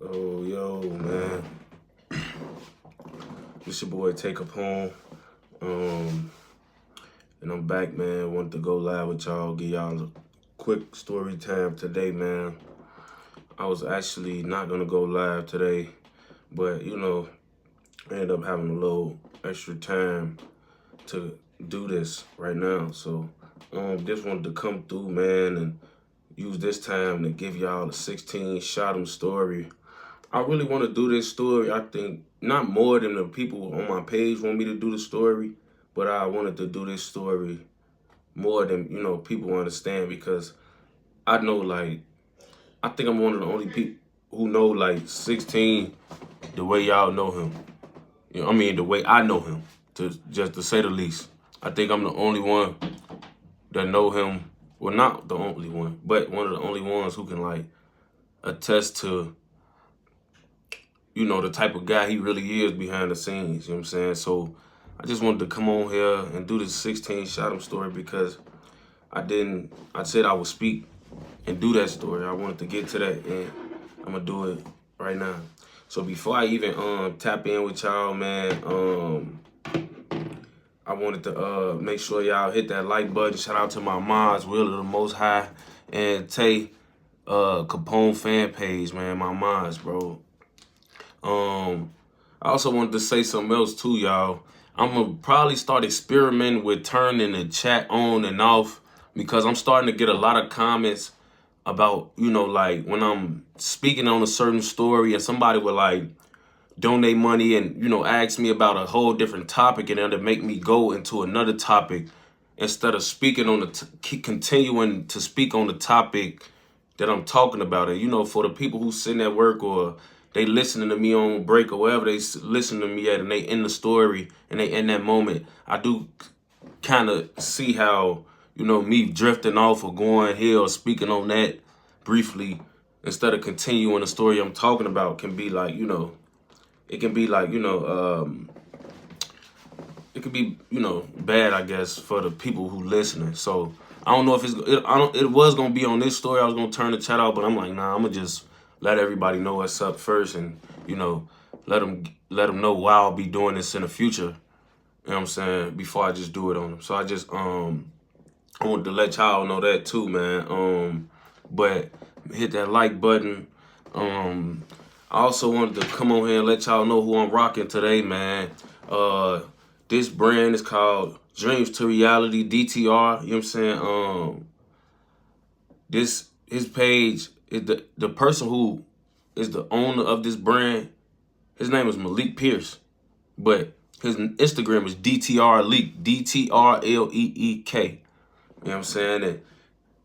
Oh, yo, man. It's your boy Take Up Home. And I'm back, man. Wanted to go live with y'all, give y'all a quick story time today, man. I was actually not gonna go live today, but I ended up having a little extra time to do this right now. So just wanted to come through, man, and use this time to give y'all a 16ShotEm story. I really want to do this story. I think not more than the people on my page want me to do the story, but I wanted to do this story more than, people understand, because I know, I think I'm one of the only people who know, 16 the way y'all know him. The way I know him, to say the least. I think I'm the only one that know him. Well, not the only one, but one of the only ones who can, attest to, the type of guy he really is behind the scenes, you know what I'm saying? So I just wanted to come on here and do this 16ShotEm story because I said I would speak and do that story. I wanted to get to that, and I'm gonna do it right now. So before I even tap in with y'all, man, I wanted to make sure y'all hit that like button. Shout out to my moms, Will of the Most High, and Tay Capone fan page, man. My moms, bro. I also wanted to say something else too, y'all. I'm gonna probably start experimenting with turning the chat on and off, because I'm starting to get a lot of comments about, when I'm speaking on a certain story and somebody would donate money and, ask me about a whole different topic, and then to make me go into another topic instead of speaking on continuing to speak on the topic that I'm talking about. And, for the people who sitting at work or they listening to me on break or wherever they listen to me at, and they in the story and they in that moment, I do kind of see how, me drifting off or going here or speaking on that briefly instead of continuing the story I'm talking about can be it can be it could be, bad, I guess, for the people who listening. So I don't know if it was gonna be on this story. I was gonna turn the chat out, but I'm like, nah, I'm gonna just let everybody know what's up first, and let them know why I'll be doing this in the future. You know what I'm saying? Before I just do it on them. So I just I wanted to let y'all know that too, man. But hit that like button. I also wanted to come on here and let y'all know who I'm rocking today, man. This brand is called Dreams to Reality, DTR. You know what I'm saying? His page is the person who is the owner of this brand. His name is Malik Pierce, but his Instagram is DTR Leak, DTRLEEK. You know what I'm saying? And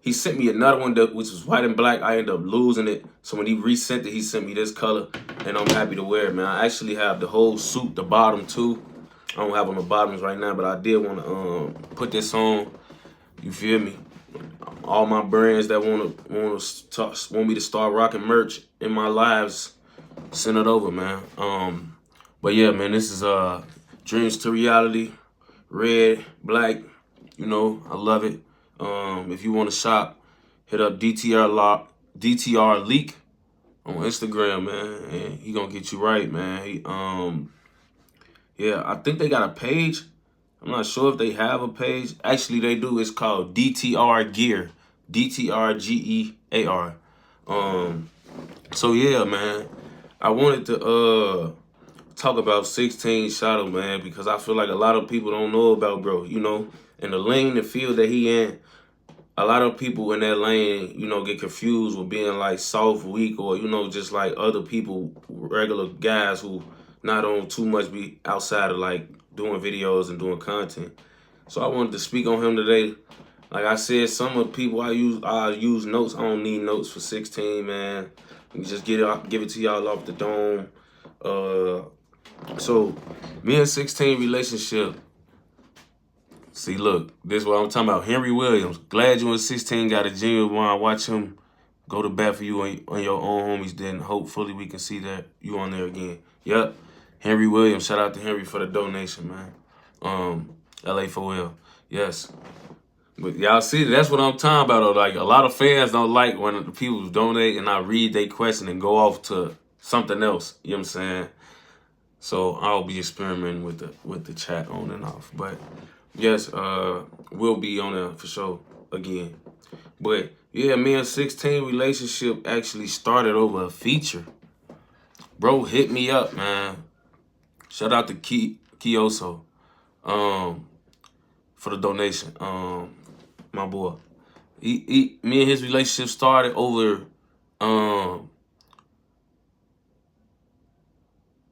he sent me another one which was white and black. I ended up losing it. So when he resent it, he sent me this color, and I'm happy to wear it, man. I actually have the whole suit, the bottom too. I don't have on the bottoms right now, but I did want to put this on. You feel me? All my brands that want me to start rocking merch in my lives, send it over, man. But yeah, man, this is Dreams to Reality, red, black. I love it. If you want to shop, hit up DTR Leak on Instagram, man, and he gonna get you right, man. Yeah, I think they got a page. I'm not sure if they have a page. Actually, they do. It's called DTR Gear, DTRGEAR. So yeah, man, I wanted to talk about 16ShotEm, man, because I feel like a lot of people don't know about bro. In the lane and field that he in, a lot of people in that lane, get confused with being soft, weak, or just like other people, regular guys who not on too much, be outside of doing videos and doing content. So I wanted to speak on him today. Like I said, some of the people I use notes. I don't need notes for 16, man. You just give it to y'all off the dome. So me and 16 relationship. See, look, this is what I'm talking about. Henry Williams. Glad you and 16 got a genuine one. Watch him go to bat for you on your own homies. Then hopefully we can see that you on there again. Yep. Henry Williams. Shout out to Henry for the donation, man. LA4L. Yes. But y'all see, that's what I'm talking about. A lot of fans don't like when the people donate and I read their question and go off to something else. You know what I'm saying? So I'll be experimenting with the chat on and off. But yes, we'll be on there for sure again. But yeah, me and 16 relationship actually started over a feature. Bro hit me up, man. Shout out to Kioso, for the donation. My boy. Me and his relationship started over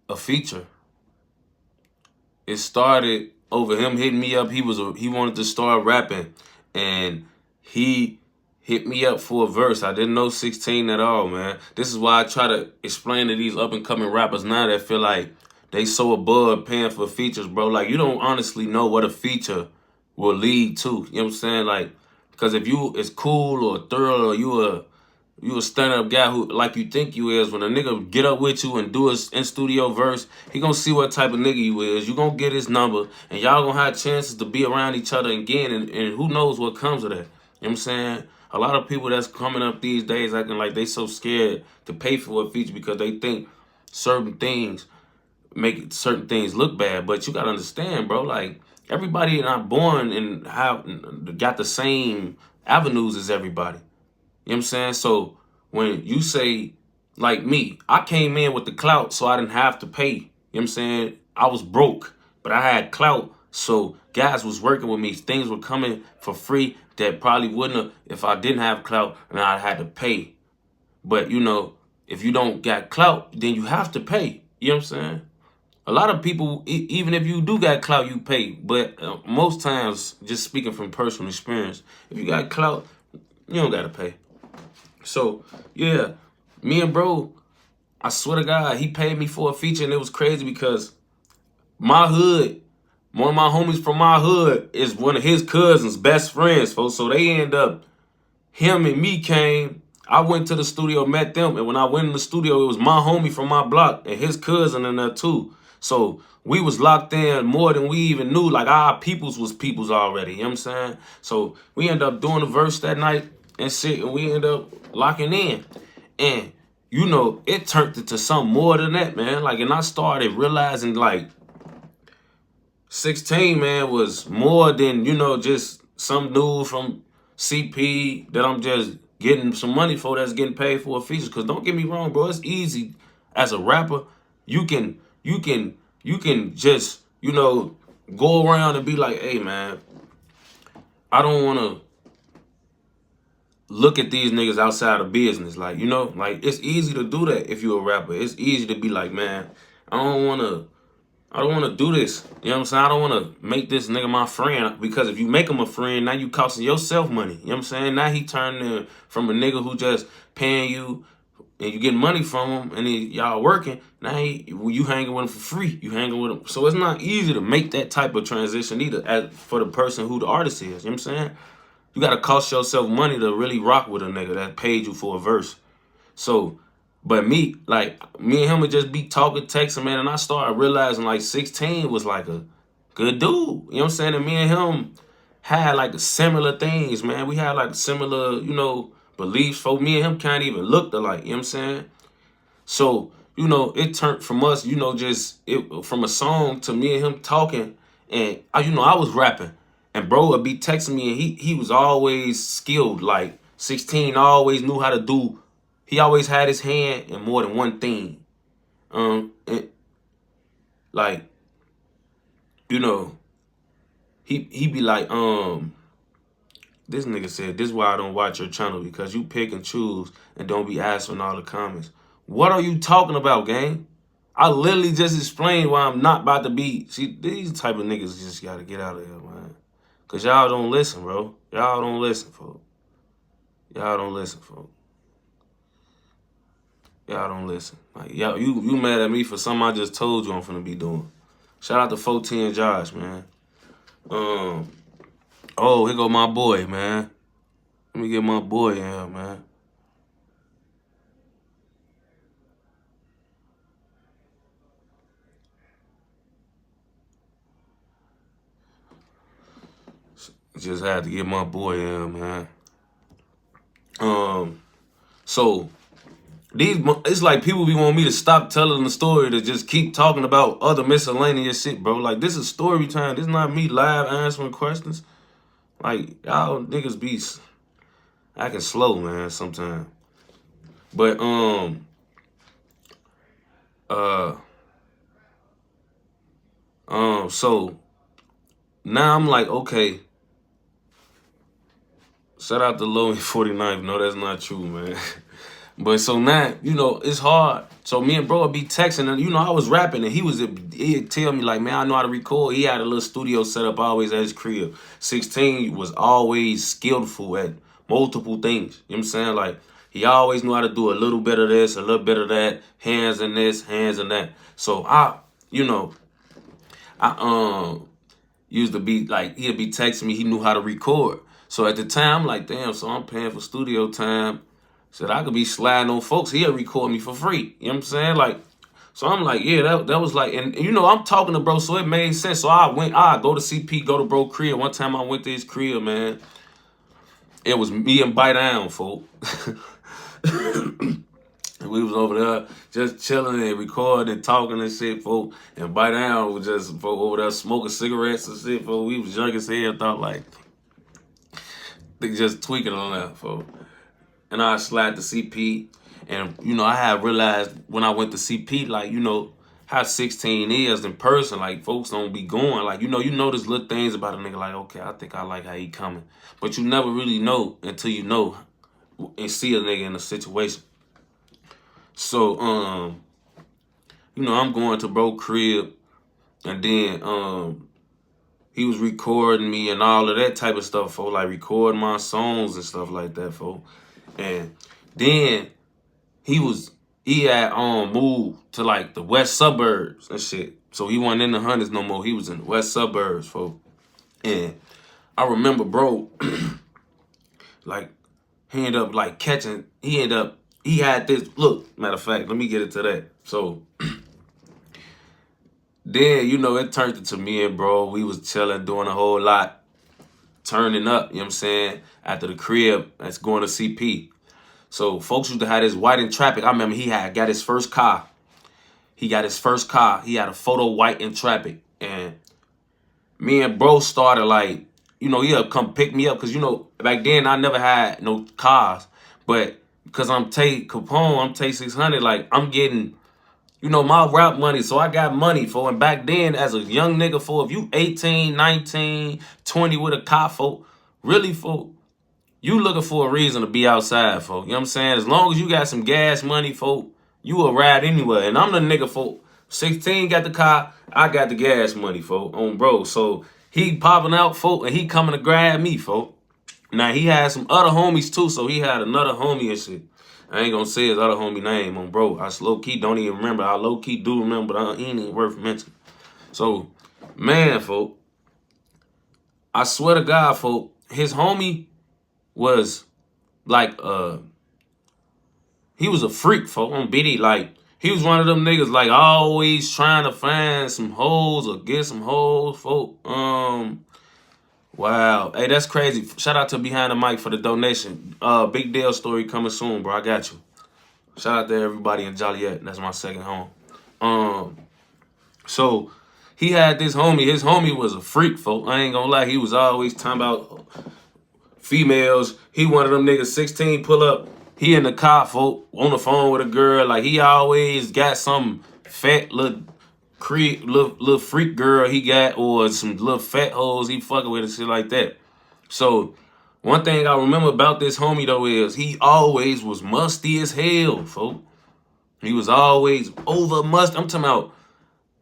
a feature. It started over him hitting me up. He wanted to start rapping, and he hit me up for a verse. I didn't know 16 at all, man. This is why I try to explain to these up and coming rappers now that feel like they so above paying for features, bro. Like, you don't honestly know what a feature will lead to. You know what I'm saying? Like, because if you is cool or thorough or you a stand-up guy who like you think you is, when a nigga get up with you and do his in-studio verse, he gonna see what type of nigga you is. You gonna get his number, and y'all gonna have chances to be around each other again, and who knows what comes of that. You know what I'm saying? A lot of people that's coming up these days acting like they so scared to pay for a feature because they think certain things make certain things look bad. But you gotta understand, bro, like, everybody not born and have got the same avenues as everybody. You know what I'm saying? So when you say, like me, I came in with the clout so I didn't have to pay. You know what I'm saying? I was broke, but I had clout. So guys was working with me. Things were coming for free that probably wouldn't have if I didn't have clout and I had to pay. But, you know, if you don't got clout, then you have to pay. You know what I'm saying? A lot of people, even if you do got clout, you pay. But most times, just speaking from personal experience, if you got clout, you don't got to pay. So, yeah, me and bro, I swear to God, he paid me for a feature, and it was crazy because my hood, one of my homies from my hood is one of his cousins' best friends, folks. So they end up, him and me came, I went to the studio, met them, and when I went in the studio, it was my homie from my block and his cousin in there too. So we was locked in more than we even knew. Like, our peoples was peoples already, you know what I'm saying? So we ended up doing the verse that night and shit, and we ended up locking in. And, you know, it turned into something more than that, man. Like, and I started realizing, like, 16, man, was more than, you know, just some dude from CP that I'm just getting some money for that's getting paid for a feature. Because don't get me wrong, bro, it's easy as a rapper. You can just, you know, go around and be like, hey, man, I don't want to look at these niggas outside of business. Like, you know, like, it's easy to do that if you're a rapper. It's easy to be like, man, I don't want to do this. You know what I'm saying? I don't want to make this nigga my friend, because if you make him a friend, now you costing yourself money. You know what I'm saying? Now he turned from a nigga who just paying you and you getting money from him and y'all working. Now you hanging with him for free. You hanging with him. So it's not easy to make that type of transition either for the person who the artist is. You know what I'm saying? You got to cost yourself money to really rock with a nigga that paid you for a verse. So, but me and him would just be talking, texting, man, and I started realizing, like, 16 was like a good dude. You know what I'm saying? And me and him had like similar things, man. We had like similar, you know, beliefs. For me and him can't even look alike. You know what I'm saying? So, you know, it turned from us, you know, from a song to me and him talking, and you know, I was rapping, and bro would be texting me, and he was always skilled. Like, 16 always knew how to do. He always had his hand in more than one thing. And, like, you know, he be like, this nigga said, this is why I don't watch your channel, because you pick and choose and don't be answering all the comments. What are you talking about, gang? I literally just explained why I'm not about to be. See, these type of niggas just gotta get out of here, man. Cause y'all don't listen, bro. Y'all don't listen, folks. Y'all don't listen, folks. Y'all don't listen. Like, y'all, you mad at me for something I just told you I'm finna be doing. Shout out to 14 Josh, man. Oh, here go my boy, man. Let me get my boy in here, man. Just had to get my boy in, man. So It's like people be wanting me to stop telling the story to just keep talking about other miscellaneous shit, bro. Like, this is story time. This is not me live answering questions. Like, y'all niggas be acting slow, man, sometimes. But uh so now I'm like, okay, shout out to Low and 49th. No, that's not true, man. But so now, it's hard. So me and bro would be texting, and I was rapping, and he'd tell me like, man, I know how to record. He had a little studio set up always at his crib. 16 was always skillful at multiple things. You know what I'm saying? Like, he always knew how to do a little bit of this, a little bit of that, hands in this, hands in that. So I used to be like, he'd be texting me, he knew how to record. So at the time, I'm like, damn, so I'm paying for studio time. Said I could be sliding on folks. He'll record me for free. You know what I'm saying? Like, so I'm like, yeah, that was like, and I'm talking to bro, so it made sense. So I go to CP, go to bro crib. One time I went to his crib, man. It was me and Bite Down, folk. And we was over there just chilling and recording and talking and shit, folk. And Bite Down was just over there smoking cigarettes and shit, folk. We was young as hell, thought like, they just tweaking on that, folk. And I slide to CP. And, I had realized when I went to CP, like, how 16 is in person. Like, folks don't be going. Like, you notice little things about a nigga like, okay, I think I like how he coming. But you never really know until you know and see a nigga in a situation. So, I'm going to bro crib. And then, he was recording me and all of that type of stuff, folks. Like, recording my songs and stuff like that, folks. And then he had moved to like the west suburbs and shit. So he wasn't in the hundreds no more. He was in the west suburbs, folks. And I remember bro, like, he ended up like catching, he had this, look, matter of fact, let me get into that. So then, it turned into me and bro. We was chilling, doing a whole lot, turning up, you know what I'm saying, after the crib, that's going to CP. So folks used to have this white in traffic. I remember he got his first car. He got his first car. He had a photo white in traffic. And me and bro started like, he'll come pick me up. Because, back then I never had no cars. But because I'm Tate Capone, I'm Tate 600, like I'm getting, my rap money. So I got money for. And back then as a young nigga, for if you 18, 19, 20 with a car, for really, for you looking for a reason to be outside, folk. You know what I'm saying? As long as you got some gas money, folk, you will ride anywhere. And I'm the nigga, folk. 16 got the car, I got the gas money, folk, on bro. So he popping out, folk, and he coming to grab me, folk. Now, he had some other homies, too, so he had another homie and shit. I ain't gonna say his other homie name on bro. I low-key don't even remember. I low-key do remember, but he ain't even worth mentioning. So, man, folk, I swear to God, folk, his homie was like he was a freak, folk, on BD. Like, he was one of them niggas like always trying to find some hoes or get some hoes, folk. Wow. Hey, that's crazy. Shout out to Behind the Mic for the donation. Big Dale story coming soon, bro. I got you. Shout out to everybody in Joliet. That's my second home. So he had this homie. His homie was a freak, folk. I ain't gonna lie. He was always talking about females. He one of them niggas, 16, pull up. He in the car, folk, on the phone with a girl. Like, he always got some fat little freak girl he got, or some little fat hoes he fucking with and shit like that. So one thing I remember about this homie, though, is he always was musty as hell, folk. He was always over musty. I'm talking about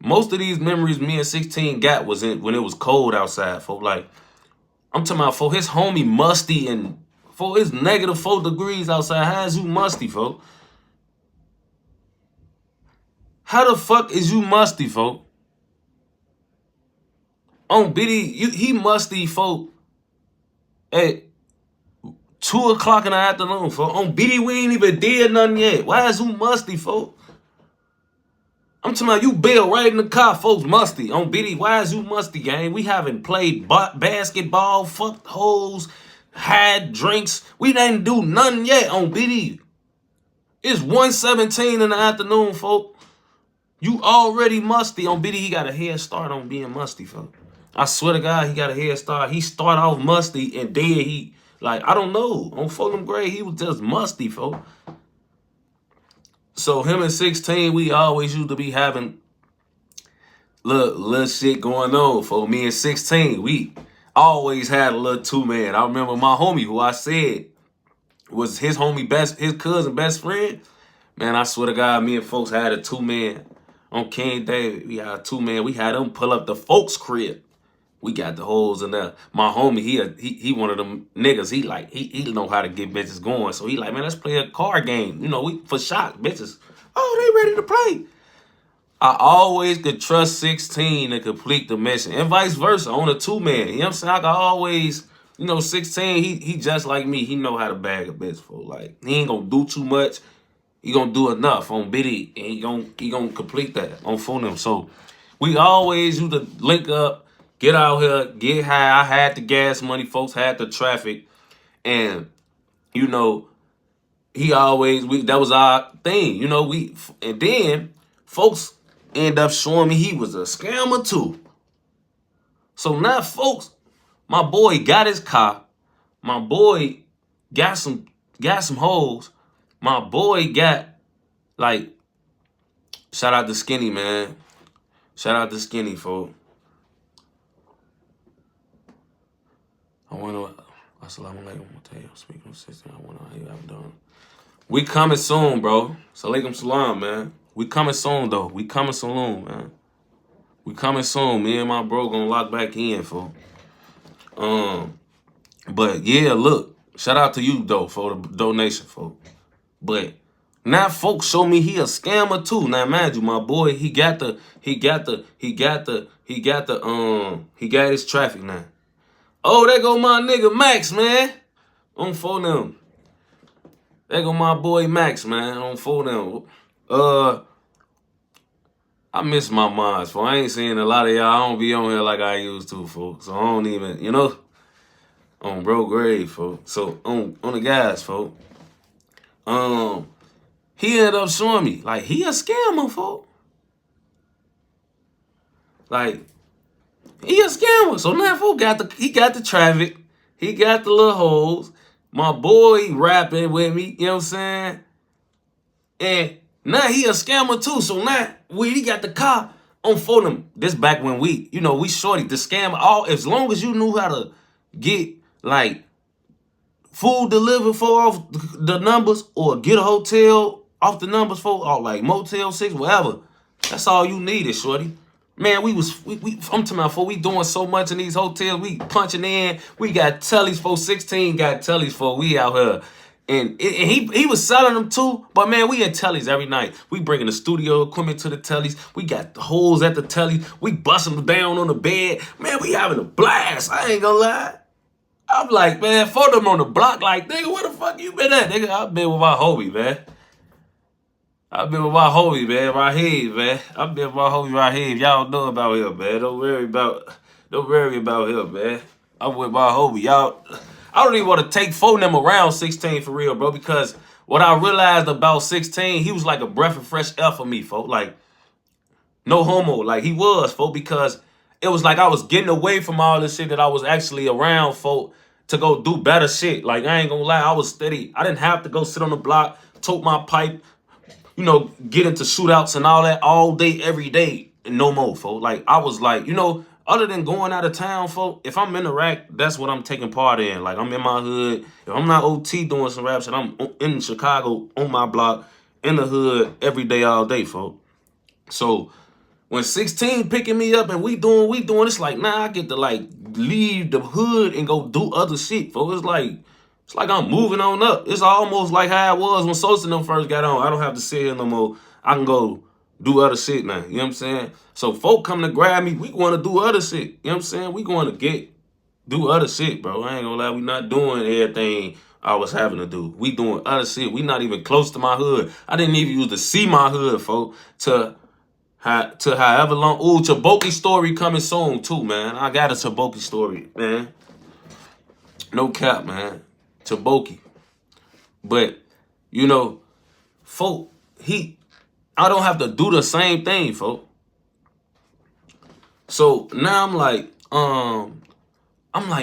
most of these memories me and 16 got was when it was cold outside, folk. Like, I'm talking about for his homie musty, and for it's -4 degrees outside. How is you musty, folk? How the fuck is you musty, folk? On BD, he musty, folk, at 2 o'clock in the afternoon, folk. On BD, we ain't even did nothing yet. Why is you musty, folk? I'm talking about you bail right in the car, folks, musty. On BD, why is you musty, gang? We haven't played basketball, fucked hoes, had drinks. We didn't do nothing yet on BD. It's 1:17 in the afternoon, folk. You already musty. On Biddy, he got a head start on being musty, folk. I swear to God, he got a head start. He start off musty and then he, like, I don't know. On Fulham Gray, he was just musty, folk. So him and 16, we always used to be having little shit going on. For me and 16, we always had a little two-man. I remember my homie, who I said was his cousin best friend. Man, I swear to God, me and folks had a two-man on King David. We had a two-man. We had them pull up the folks' crib. We got the holes in there. My homie, he one of them niggas. He know how to get bitches going. So he like, man, let's play a card game. You know, we for shot bitches. Oh, they ready to play. I always could trust 16 to complete the mission, and vice versa on a two-man. You know what I'm saying? I could always, 16. He just like me. He know how to bag a bitch for. Like, he ain't gonna do too much. He gonna do enough on Biddy, and he gonna complete that on Fulham. So we always used to link up, get out here, get high. I had the gas money, folks had the traffic, and he always that was our thing. And then folks end up showing me he was a scammer too. So now, folks, my boy got his car. My boy got some hoes. My boy got, like, shout out to Skinny, man. Shout out to Skinny, folks. I wonder. Assalamu alaikum. Speaking of 16, I wonder how you have done. We coming soon, bro. Salaikum salam, man. We coming soon, though. We coming soon, man. We coming soon. Me and my bro gonna lock back in, folks. But yeah, look. Shout out to you, though, for the donation, folks. But now folks show me he a scammer too. Now mind you, my boy, he got his traffic now. Oh, there go my nigga Max, man. On phone them. There go my boy Max, man. On phone them. I miss my moms, folks. I ain't seeing a lot of y'all. I don't be on here like I used to, folks. So I don't even, on bro grave, folks. So on the guys, folks. He ended up showing me, like, he a scammer, folks. Like, he a scammer. So now, folks, he got the traffic. He got the little hoes. My boy rapping with me, you know what I'm saying? And now he a scammer too. So now he got the car on for them. This back when we shorty the scam as long as you knew how to get, like, food delivered for off the numbers, or get a hotel off the numbers for, or like Motel 6, whatever. That's all you needed, shorty. Man, I'm talking about, we doing so much in these hotels. We punching in. We got tellies for 16. Got tellies for we out here, and he was selling them too. But man, we in tellies every night. We bringing the studio equipment to the tellies. We got the holes at the tellies. We busting them down on the bed. Man, we having a blast. I ain't gonna lie. I'm like, man, for them on the block, like, nigga, where the fuck you been at, nigga? I've been with my homie, man. I've been with my homie, man, Raheem, man. I've been with my homie, Raheem. Y'all know about him, man. Don't worry about him, man. I'm with my homie. Y'all, I don't even want to take phone them around 16 for real, bro, because what I realized about 16, he was like a breath of fresh air for me, folks. Like, no homo. Like, he was, folks, because it was like I was getting away from all this shit that I was actually around, folks, to go do better shit. Like, I ain't gonna lie, I was steady. I didn't have to go sit on the block, tote my pipe, get into shootouts and all that all day, every day, and no more, folks. Like, I was like, other than going out of town, folks, if I'm in the rack, that's what I'm taking part in. Like, I'm in my hood. If I'm not OT doing some rap shit, I'm in Chicago, on my block, in the hood, every day, all day, folks. So when 16 picking me up and we doing, it's like, nah, I get to, like, leave the hood and go do other shit, folks. It's like I'm moving on up. It's almost like how it was when Sosa and them first got on. I don't have to sit here no more. I can go do other shit now. You know what I'm saying? So folk come to grab me. We want to do other shit. You know what I'm saying? We going to do other shit, bro. I ain't gonna lie. We not doing everything I was having to do. We doing other shit. We not even close to my hood. I didn't even use to see my hood, folk, to however long. Ooh, Chaboki story coming soon, too, man. I got a Chaboki story, man. No cap, man. Chaboki. But, folk, I don't have to do the same thing, folk. So now I'm like,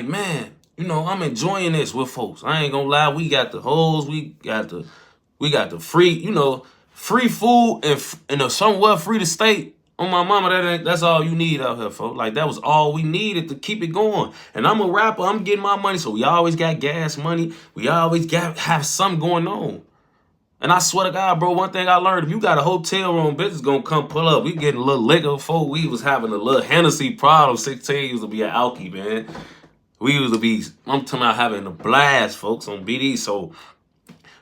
man, you know, I'm enjoying this with folks. I ain't gonna lie, we got the hoes, we got the free, you know, free food and a somewhat free to stay. On my mama, that's all you need out here, folks. Like, that was all we needed to keep it going. And I'm a rapper, I'm getting my money, so we always got gas money. We always have something going on. And I swear to God, bro, one thing I learned, if you got a hotel room, bitches gonna come pull up. We getting a little liquor before we was having a little Hennessy problem. 16 used to be an alky, man. We used to be, I'm talking about having a blast, folks, on BD. So,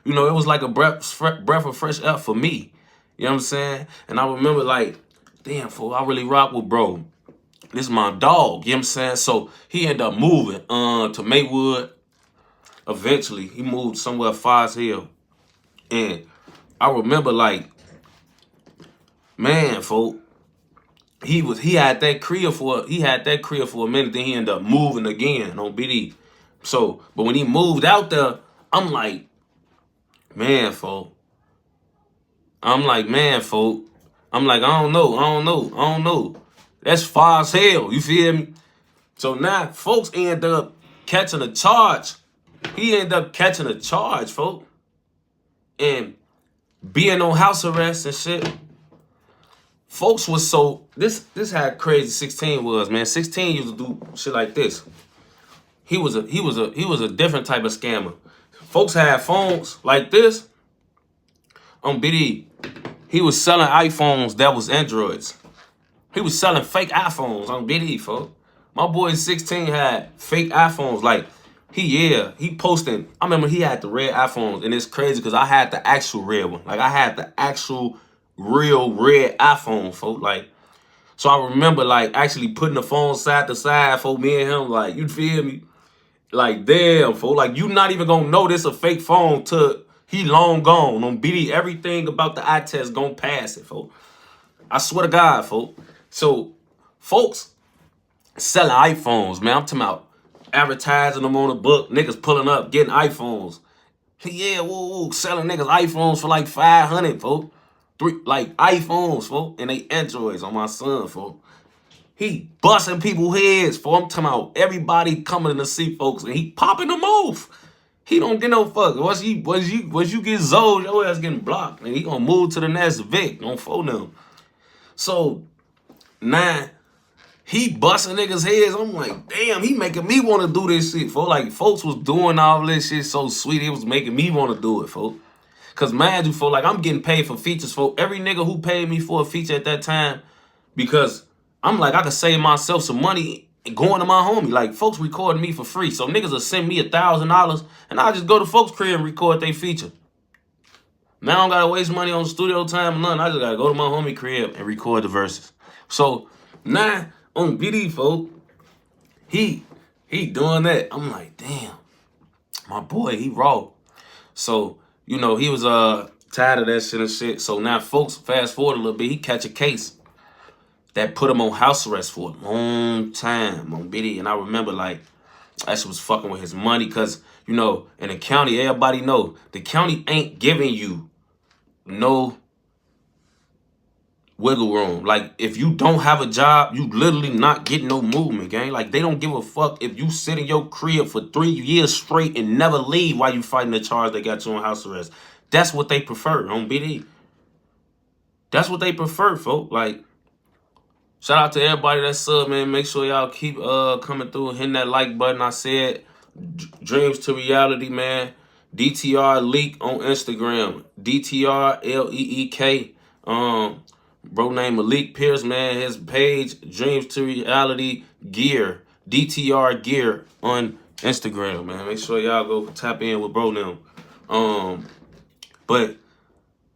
you know, it was like a breath of fresh air for me. You know what I'm saying? And I remember, like, damn, fool, I really rock with bro. This is my dog, you know what I'm saying? So he ended up moving to Maywood. Eventually, he moved somewhere Forest Hill. And I remember, like, man, folk, he had that crib for a minute, then he ended up moving again on BD. So, but when he moved out there, I'm like, man, folk. I don't know. That's far as hell, you feel me? So now folks end up catching a charge. He ended up catching a charge, folks. And being on house arrest and shit. Folks was so, this how crazy 16 was, man. 16 used to do shit like this. He was a different type of scammer. Folks had phones like this on BD. He was selling iPhones that was Androids. He was selling fake iPhones on BD, folks. My boy 16 had fake iPhones. Like, he posting. I remember he had the red iPhones, and it's crazy because I had the actual red one. Like, I had the actual real red iPhone, folks. Like, so I remember, like, actually putting the phone side to side for me and him. Like, you feel me? Like, damn, folks. Like, you not even gonna know this a fake phone till he long gone. On BD, everything about the eye test gonna pass it, folks. I swear to God, folks. So, folks selling iPhones, man. I'm talking about advertising them on the book. Niggas pulling up, getting iPhones. Yeah, woo, selling niggas iPhones for like 500, folks. Like iPhones, folks. And they Androids on my son, folks. He busting people's heads, folks. I'm talking about everybody coming to see folks, and he popping them off. He don't get no fuck. Once you get zoned, your ass getting blocked. And he gonna move to the next Vic on phone them. So, now, he busting niggas' heads. I'm like, damn, he making me want to do this shit, folks. Like, folks was doing all this shit so sweet. It was making me want to do it, folks. Because, mind you, folks, like, I'm getting paid for features, folks. Every nigga who paid me for a feature at that time, because I'm like, I could save myself some money going to my homie. Like, folks recording me for free. So, niggas will send me $1,000, and I'll just go to folks' crib and record their feature. Now I don't gotta waste money on studio time or nothing. I just gotta go to my homie crib and record the verses. So now on BD, folk, he doing that. I'm like, damn, my boy, he raw. So, you know, he was tired of that shit and shit. So now folks, fast forward a little bit, he catch a case that put him on house arrest for a long time on BD. And I remember, like, that shit was fucking with his money because, you know, in the county, everybody know, the county ain't giving you no wiggle room. Like, if you don't have a job, you literally not getting no movement, gang. Like, they don't give a fuck if you sit in your crib for 3 years straight and never leave while you fighting the charge they got you on house arrest. That's what they prefer on BD. That's what they prefer, folks. Like, shout out to everybody that's sub, man. Make sure y'all keep coming through and hitting that like button. I said dreams to reality, man. DTR Leak on Instagram. DTR LEEK. Bro named Malik Pierce, man. His page, Dreams to Reality Gear. DTR Gear on Instagram, man. Make sure y'all go tap in with bro now. But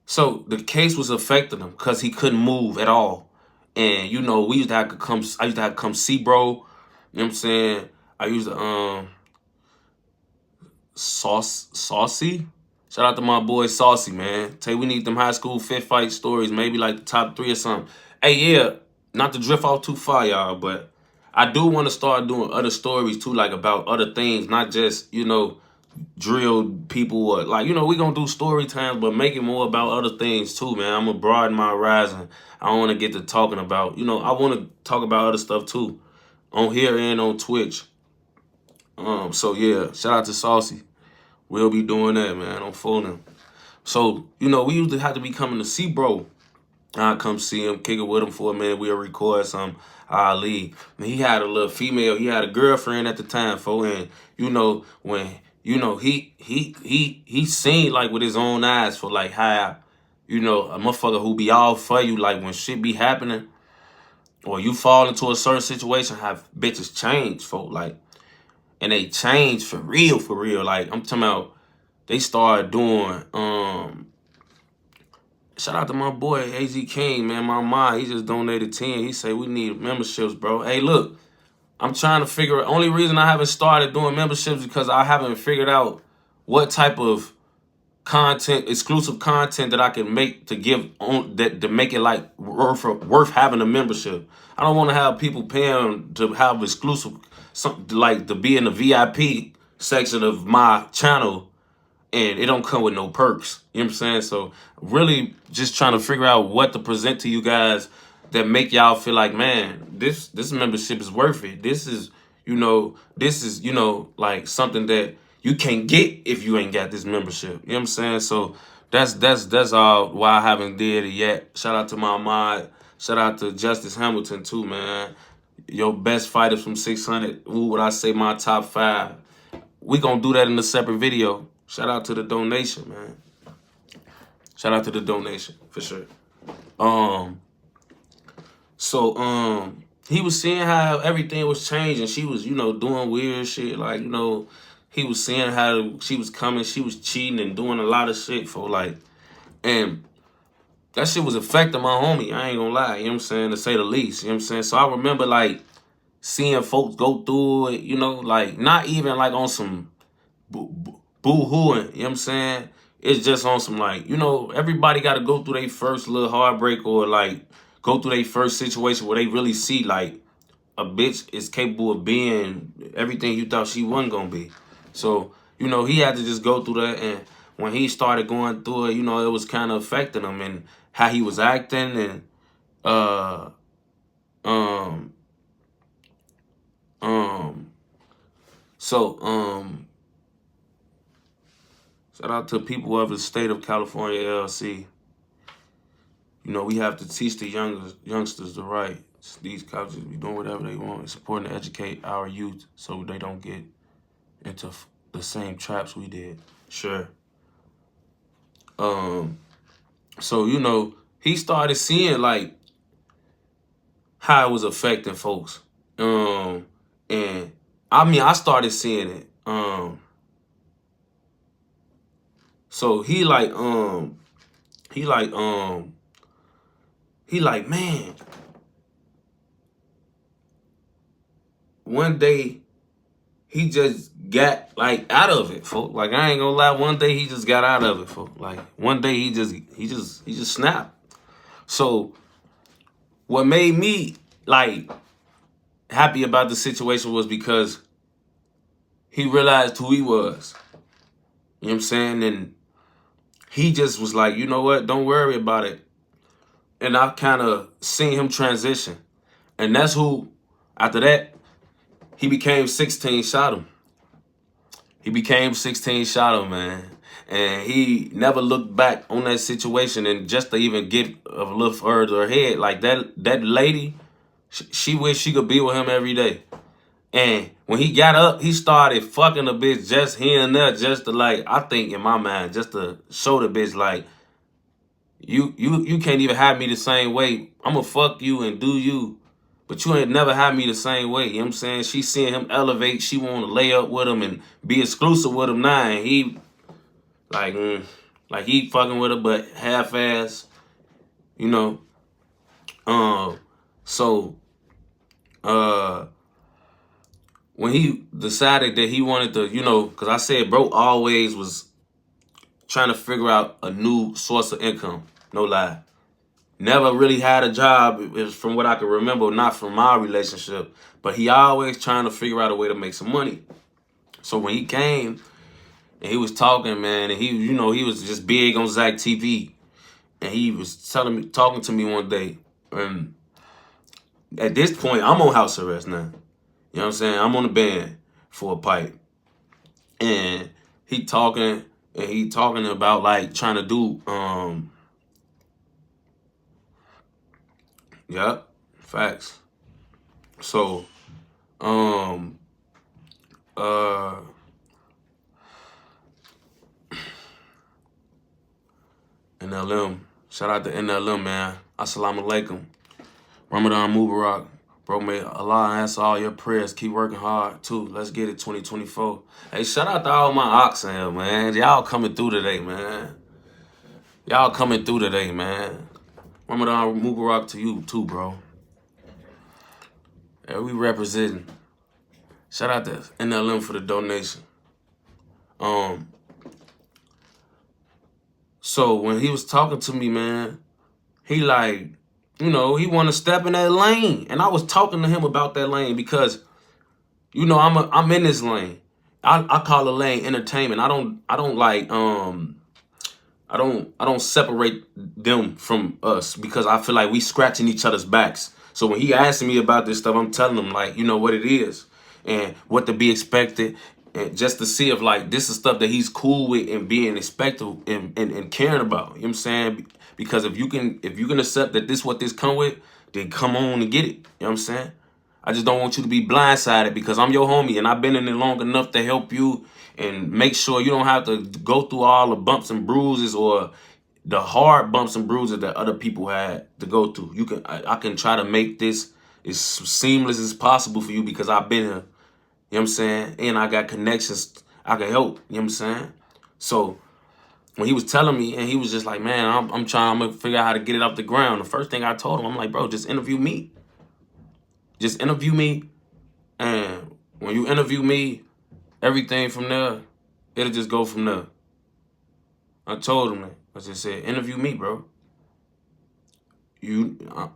so the case was affecting him because he couldn't move at all. And you know, I used to have to come see bro. You know what I'm saying? I used to Saucy. Shout out to my boy Saucy, man. Tell you, we need them high school fit fight stories, maybe like the top 3 or something. Hey, yeah, not to drift off too far, y'all, but I do want to start doing other stories too, like about other things, not just, you know, drill people, or like, you know, we gonna do story times, but make it more about other things too, man. I'm gonna broaden my horizon. I don't want to get to talking about, you know, I want to talk about other stuff too, on here and on Twitch. So yeah, shout out to Saucy. We'll be doing that, man, on phone. So, you know, we used to have to be coming to see bro. I come see him, kick it with him for a minute. We'll record some. I leave. And he had a little female. He had a girlfriend at the time, and you know when he seen like with his own eyes for like how, you know, a motherfucker who be all for you, like when shit be happening or you fall into a certain situation, have bitches change, folk, like, and they change for real, for real. Like I'm talking about, they started doing shout out to my boy AZ King, man. My mom, he just donated 10. He said we need memberships, bro. Hey, look, I'm trying to figure out. Only reason I haven't started doing memberships is because I haven't figured out what type of content, exclusive content that I can make to give on that to make it like worth having a membership. I don't want to have people paying to have exclusive, something like to be in the VIP section of my channel, and it don't come with no perks. You know what I'm saying? So really just trying to figure out what to present to you guys that make y'all feel like, man, this membership is worth it. This is, you know, like something that you can't get if you ain't got this membership. You know what I'm saying? So that's all why I haven't did it yet. Shout out to my mod. Shout out to Justice Hamilton too, man. Your best fighters from 600. Who would I say my top 5? We gonna do that in a separate video. Shout out to the donation, man. Shout out to the donation, for sure. So he was seeing how everything was changing. She was, you know, doing weird shit. Like, you know, he was seeing how she was coming. She was cheating and doing a lot of shit for, like, and that shit was affecting my homie. I ain't gonna lie, you know what I'm saying, to say the least. You know what I'm saying? So I remember, like, seeing folks go through it, you know, like, not even, like, on some boo-hooing, you know what I'm saying? It's just on some, like, you know, everybody got to go through their first little heartbreak, or, like, go through their first situation where they really see, like, a bitch is capable of being everything you thought she wasn't going to be. So, you know, he had to just go through that, and when he started going through it, you know, it was kind of affecting him and how he was acting, and, shout out to people of the state of California, LLC. You know, we have to teach the youngsters the right. These cops be doing whatever they want. It's important to educate our youth so they don't get into the same traps we did. Sure. So, you know, he started seeing, like, how it was affecting folks. And I mean, I started seeing it. So he like, man, one day he just got, like, out of it, folks. Like, I ain't gonna lie, one day he just got out of it, folks. Like, one day he just snapped. So what made me, like, happy about the situation was because he realized who he was. You know what I'm saying? And he just was like, you know what? Don't worry about it. And I kind of seen him transition. And that's who, after that, he became 16ShotEm. He became 16ShotEm, man. And he never looked back on that situation. And just to even get a little further ahead, like that lady, she wished she could be with him every day. And when he got up, he started fucking a bitch just here and there, just to, like, I think in my mind, just to show the bitch, like, you can't even have me the same way. I'm gonna fuck you and do you, but you ain't never had me the same way. You know what I'm saying? She seeing him elevate. She want to lay up with him and be exclusive with him now. And he, like he fucking with her, but half-ass, you know. So, when he decided that he wanted to, you know, because I said bro always was trying to figure out a new source of income. No lie. Never really had a job, from what I can remember, not from my relationship. But he always trying to figure out a way to make some money. So when he came, And he was talking, man, and he was just big on Zach TV. And he was talking to me one day. And at this point, I'm on house arrest now. You know what I'm saying? I'm on the band for a pipe. And he talking about like trying to do yep, facts. So NLM. Shout out to NLM, man. Assalamu alaikum. Ramadan Mubarak. Bro, may Allah answer all your prayers. Keep working hard, too. Let's get it 2024. Hey, shout out to all my ox in here, man. Y'all coming through today, man. Y'all coming through today, man. Ramadan Mubarak to you, too, bro. Yeah, we representing. Shout out to NLM for the donation. So when he was talking to me, man, he like, he want to step in that lane. And I was talking to him about that lane because, I'm in this lane. I call the lane entertainment. I don't separate them from us because I feel like we scratching each other's backs. So when he asking me about this stuff, I'm telling him like, what it is and what to be expected. And just to see if like this is stuff that he's cool with and being expected and caring about. You know what I'm saying? Because if you can accept that this what this come with, then come on and get it. You know what I'm saying? I just don't want you to be blindsided because I'm your homie and I've been in it long enough to help you and make sure you don't have to go through all the bumps and bruises or the hard bumps and bruises that other people had to go through. I can try to make this as seamless as possible for you because I've been here. You know what I'm saying? And I got connections I can help. You know what I'm saying? So when he was telling me and he was just like, man, I'm gonna figure out how to get it off the ground. The first thing I told him, I'm like, bro, just interview me. Just interview me. And when you interview me, everything from there, it'll just go from there. I told him that. I just said, interview me, bro.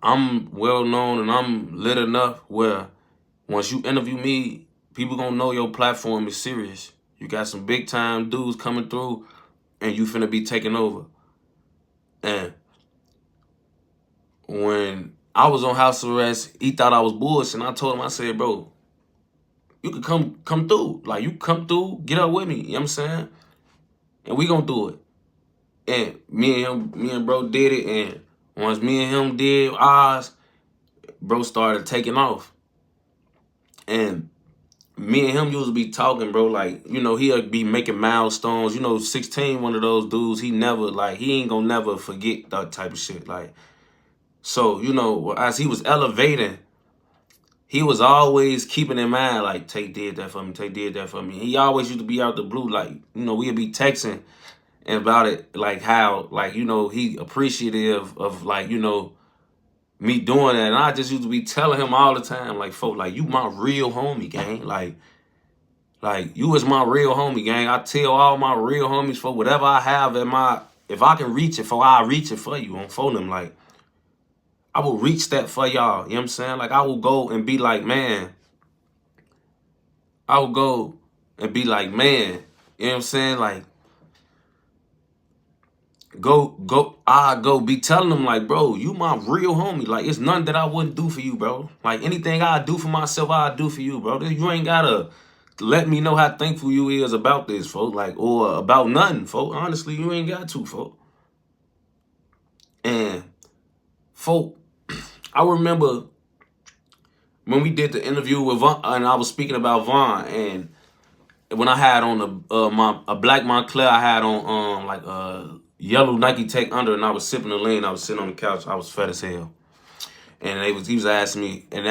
I'm well known and I'm lit enough where once you interview me, people gonna know your platform is serious. You got some big time dudes coming through and you finna be taking over. And when I was on house arrest, he thought I was bullshitting. I told him, I said, bro, you could come through. Like, you come through, get up with me. You know what I'm saying? And we gonna do it. And me and bro did it. And once me and him did ours, bro started taking off. And me and him used to be talking, bro, like, he'll be making milestones. 16, one of those dudes, he ain't gonna never forget that type of shit. Like, so, as he was elevating, he was always keeping in mind, like, Tay did that for me, Tay did that for me. He always used to be out the blue, like, we'd be texting about it, like, how, like, he appreciative of, like, me doing that. And I just used to be telling him all the time, like, folk, like, you my real homie, gang. Like, you is my real homie, gang. I tell all my real homies for whatever I have if I can reach it for, I'll reach it for you on phone them. Like, I will reach that for y'all. You know what I'm saying? Like, I will go and be like, man. I will go and be like, man. You know what I'm saying? Like, I go be telling them like, bro, you my real homie. Like, it's nothing that I wouldn't do for you, bro. Like, anything I do for myself, I do for you, bro. You ain't gotta let me know how thankful you is about this, folk. Like, or about nothing, folk. Honestly, you ain't got to, folk. And, folk, I remember when we did the interview with Vaughn, and I was speaking about Vaughn, and when I had on a black Montclair, I had on yellow Nike Tech Under, and I was sipping the lean. I was sitting on the couch. I was fat as hell, and he was asking me, and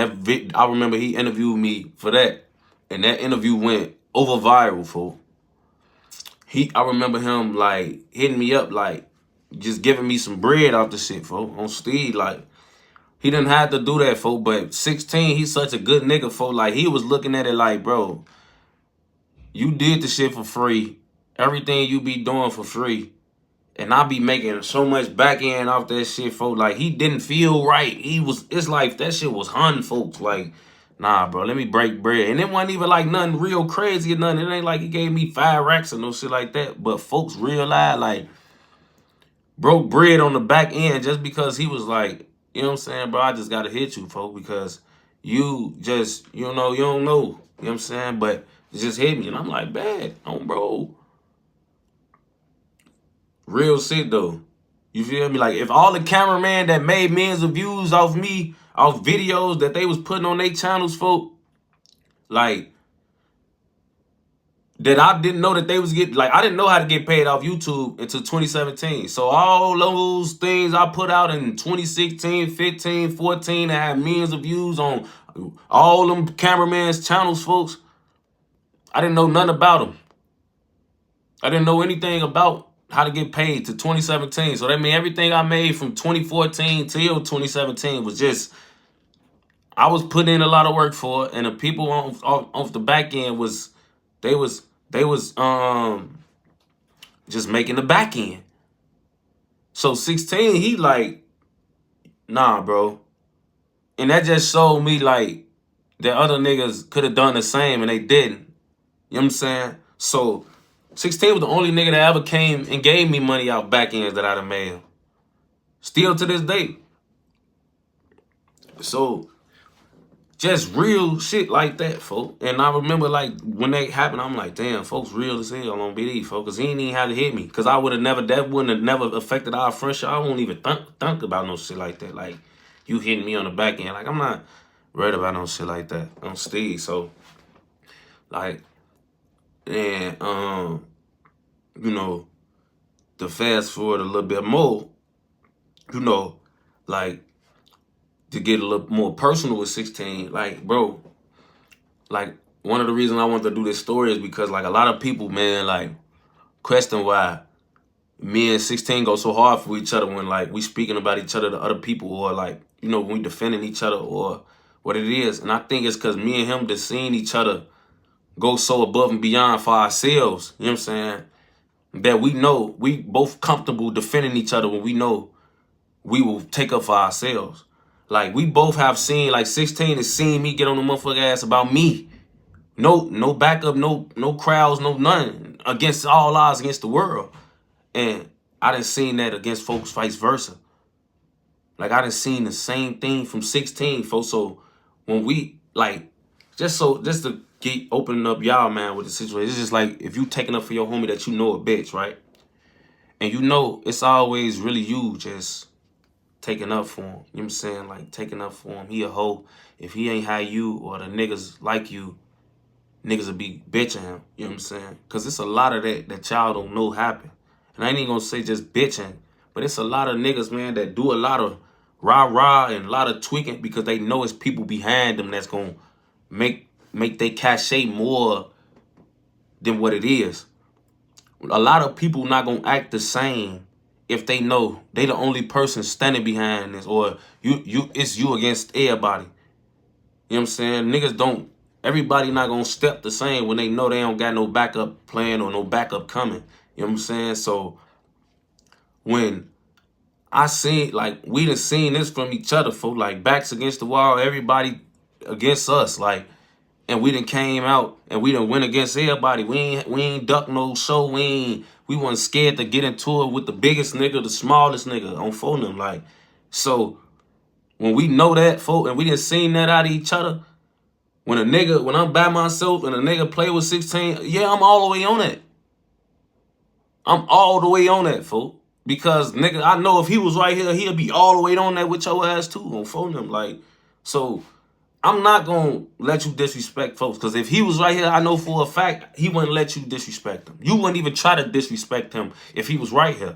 I remember he interviewed me for that, and that interview went over viral, fool. I remember him like hitting me up, like just giving me some bread off the shit, fool, on Steve. Like, he didn't have to do that, fool, but 16, he's such a good nigga, fool. Like, he was looking at it like, bro, you did the shit for free. Everything you be doing for free. And I be making so much back end off that shit, folks. Like, he didn't feel right. It's like, that shit was hunting, folks. Like, Nah, bro, let me break bread. And it wasn't even like nothing real crazy or nothing. It ain't like he gave me 5 racks or no shit like that. But folks realized, like, broke bread on the back end just because he was like, you know what I'm saying, bro, I just gotta hit you, folks, because you just, you don't know. You know what I'm saying? But it just hit me. And I'm like, bad. Oh, bro. Real shit, though. You feel me? Like, if all the cameraman that made millions of views off me, off videos that they was putting on their channels, folk, like, that I didn't know that they was getting, like, I didn't know how to get paid off YouTube until 2017. So all those things I put out in 2016, 15, 14 that had millions of views on all them cameraman's channels, folks, I didn't know nothing about them. I didn't know anything about how to get paid to 2017. So that means everything I made from 2014 till 2017 was just, I was putting in a lot of work for it, and the people off the back end was, they was just making the back end. So 16, he like, nah, bro. And that just showed me like that other niggas could have done the same and they didn't. You know what I'm saying? So 16 was the only nigga that ever came and gave me money out back ends that I'd have made. Still to this day. So just real shit like that, folks. And I remember, like, when that happened, I'm like, damn, folks real as hell on BD, folks. Because he ain't even had to hit me. Because I would have never, that wouldn't have never affected our friendship. I won't even think about no shit like that. Like, you hitting me on the back end. Like, I'm not worried about no shit like that on Steve. So, like, and, you know, to fast forward a little bit more, you know, like, to get a little more personal with 16, like, bro, like, one of the reasons I wanted to do this story is because, like, a lot of people, man, like, question why me and 16 go so hard for each other when, like, we speaking about each other to other people, or, like, you know, when we defending each other, or what it is. And I think it's because me and him just seeing each other go so above and beyond for ourselves, you know what I'm saying, that we know we both comfortable defending each other when we know we will take up for ourselves. Like, we both have seen, like, 16 has seen me get on the motherfucker ass about me. No backup, no crowds, no none. Against all odds, against the world. And I done seen that against folks vice versa. Like, I done seen the same thing from 16, folks. So when we, like, just to keep opening up y'all, man, with the situation, it's just like, if you taking up for your homie that you know a bitch, right? And you know it's always really you just taking up for him. You know what I'm saying? Like, taking up for him. He a hoe. If he ain't how you or the niggas like you, niggas will be bitching him. You know what I'm saying? Because it's a lot of that y'all don't know happen. And I ain't even going to say just bitching, but it's a lot of niggas, man, that do a lot of rah-rah and a lot of tweaking because they know it's people behind them that's going to make they cachet more than what it is. A lot of people not going to act the same if they know they the only person standing behind this, or it's you against everybody. You know what I'm saying? Niggas don't, everybody not gonna step the same when they know they don't got no backup plan or no backup coming. You know what I'm saying? So when I seen, like, we done seen this from each other, folks, like, backs against the wall, everybody against us, like, and we done came out and we done went against everybody. We ain't duck no show. We wasn't scared to get into it with the biggest nigga, the smallest nigga on phone them. Like, so when we know that, folk, and we done seen that out of each other, when I'm by myself and a nigga play with 16, yeah, I'm all the way on it. I'm all the way on that, folk. Because, nigga, I know if he was right here, he'll be all the way on that with your ass, too, on phone them. Like, so I'm not going to let you disrespect folks. Because if he was right here, I know for a fact he wouldn't let you disrespect him. You wouldn't even try to disrespect him if he was right here.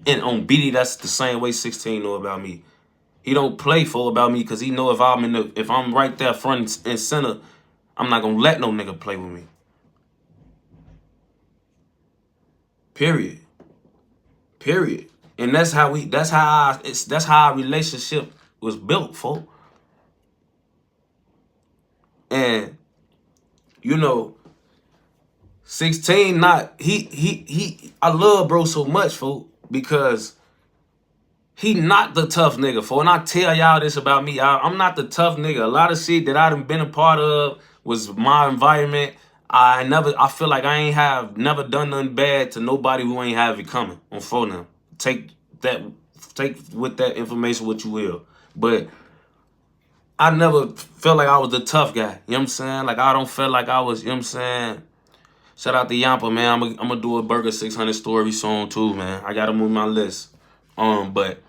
And on BD, that's the same way 16 know about me. He don't play full about me because he know if I'm right there front and center, I'm not gonna let no nigga play with me. Period. And that's how our relationship was built, folks. And you know, 16 not I love bro so much, folks, because He not the tough nigga, for. And I tell y'all this about me. I'm not the tough nigga. A lot of shit that I done been a part of was my environment. I feel like I ain't never done nothing bad to nobody who ain't have it coming on phone now. Take with that information what you will. But I never felt like I was the tough guy. You know what I'm saying? Like, I don't feel like I was, you know what I'm saying? Shout out to Yampa, man. I'm gonna do a Burger 600 story soon too, man. I gotta move my list. But